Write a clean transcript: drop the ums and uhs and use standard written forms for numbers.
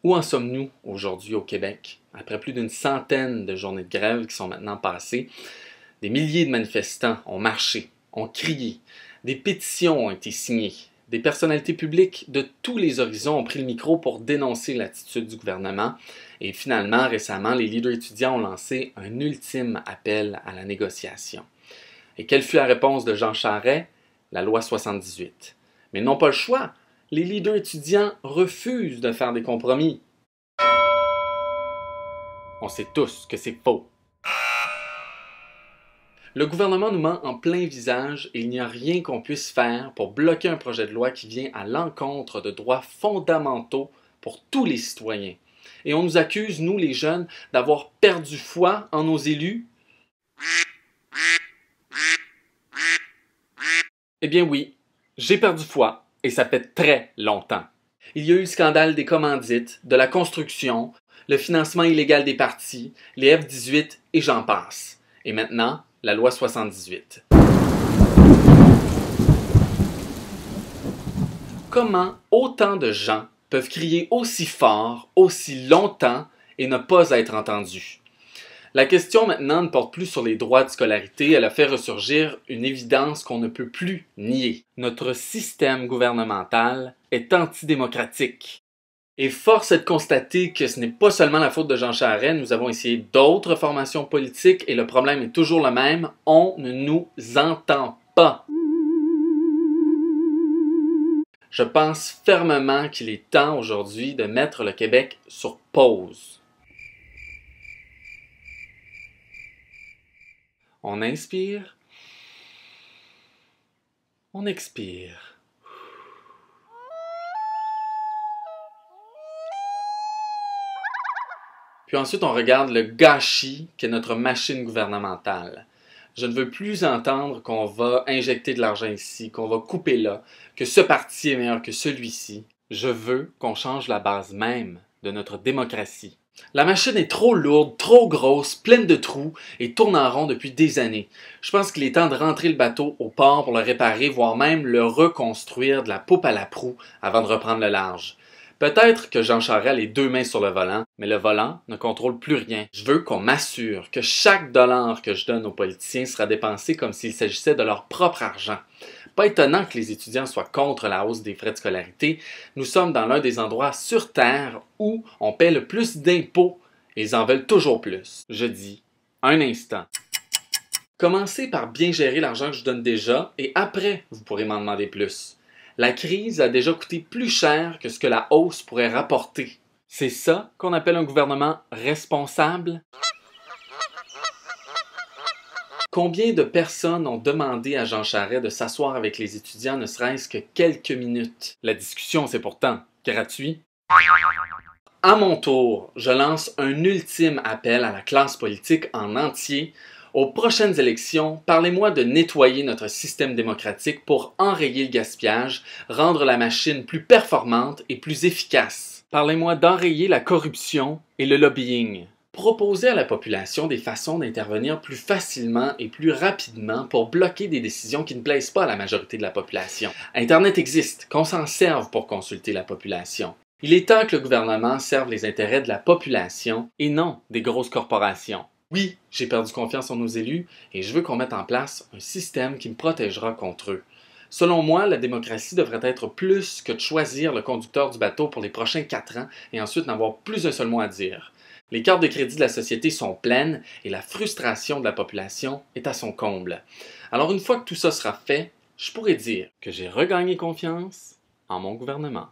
Où en sommes-nous aujourd'hui au Québec? Après plus d'une centaine de journées de grève qui sont maintenant passées, des milliers de manifestants ont marché, ont crié, des pétitions ont été signées, des personnalités publiques de tous les horizons ont pris le micro pour dénoncer l'attitude du gouvernement et finalement, récemment, les leaders étudiants ont lancé un ultime appel à la négociation. Et quelle fut la réponse de Jean Charest? La loi 78. Mais ils n'ont pas le choix. Les leaders étudiants refusent de faire des compromis. On sait tous que c'est faux. Le gouvernement nous ment en plein visage et il n'y a rien qu'on puisse faire pour bloquer un projet de loi qui vient à l'encontre de droits fondamentaux pour tous les citoyens. Et on nous accuse, nous les jeunes, d'avoir perdu foi en nos élus. Eh bien oui, j'ai perdu foi et ça fait très longtemps. Il y a eu le scandale des commandites, de la construction, le financement illégal des partis, les F-18 et j'en passe. Et maintenant, la loi 78. Comment autant de gens peuvent crier aussi fort, aussi longtemps et ne pas être entendus? La question maintenant ne porte plus sur les droits de scolarité, elle a fait ressurgir une évidence qu'on ne peut plus nier. Notre système gouvernemental est antidémocratique. Et force est de constater que ce n'est pas seulement la faute de Jean Charest, nous avons essayé d'autres formations politiques et le problème est toujours le même, on ne nous entend pas. Je pense fermement qu'il est temps aujourd'hui de mettre le Québec sur pause. On inspire, on expire. Puis ensuite, on regarde le gâchis qu'est notre machine gouvernementale. Je ne veux plus entendre qu'on va injecter de l'argent ici, qu'on va couper là, que ce parti est meilleur que celui-ci. Je veux qu'on change la base même de notre démocratie. La machine est trop lourde, trop grosse, pleine de trous et tourne en rond depuis des années. Je pense qu'il est temps de rentrer le bateau au port pour le réparer, voire même le reconstruire de la poupe à la proue avant de reprendre le large. Peut-être que Jean Charest a les deux mains sur le volant, mais le volant ne contrôle plus rien. Je veux qu'on m'assure que chaque dollar que je donne aux politiciens sera dépensé comme s'il s'agissait de leur propre argent. Pas étonnant que les étudiants soient contre la hausse des frais de scolarité. Nous sommes dans l'un des endroits sur Terre où on paie le plus d'impôts et ils en veulent toujours plus. Je dis, un instant. Commencez par bien gérer l'argent que je donne déjà et après, vous pourrez m'en demander plus. La crise a déjà coûté plus cher que ce que la hausse pourrait rapporter. C'est ça qu'on appelle un gouvernement responsable? Combien de personnes ont demandé à Jean Charest de s'asseoir avec les étudiants ne serait-ce que quelques minutes? La discussion, c'est pourtant gratuit. À mon tour, je lance un ultime appel à la classe politique en entier. Aux prochaines élections, parlez-moi de nettoyer notre système démocratique pour enrayer le gaspillage, rendre la machine plus performante et plus efficace. Parlez-moi d'enrayer la corruption et le lobbying. Proposez à la population des façons d'intervenir plus facilement et plus rapidement pour bloquer des décisions qui ne plaisent pas à la majorité de la population. Internet existe, qu'on s'en serve pour consulter la population. Il est temps que le gouvernement serve les intérêts de la population et non des grosses corporations. Oui, j'ai perdu confiance en nos élus et je veux qu'on mette en place un système qui me protégera contre eux. Selon moi, la démocratie devrait être plus que de choisir le conducteur du bateau pour les prochains 4 ans et ensuite n'avoir plus un seul mot à dire. Les cartes de crédit de la société sont pleines et la frustration de la population est à son comble. Alors une fois que tout ça sera fait, je pourrais dire que j'ai regagné confiance en mon gouvernement.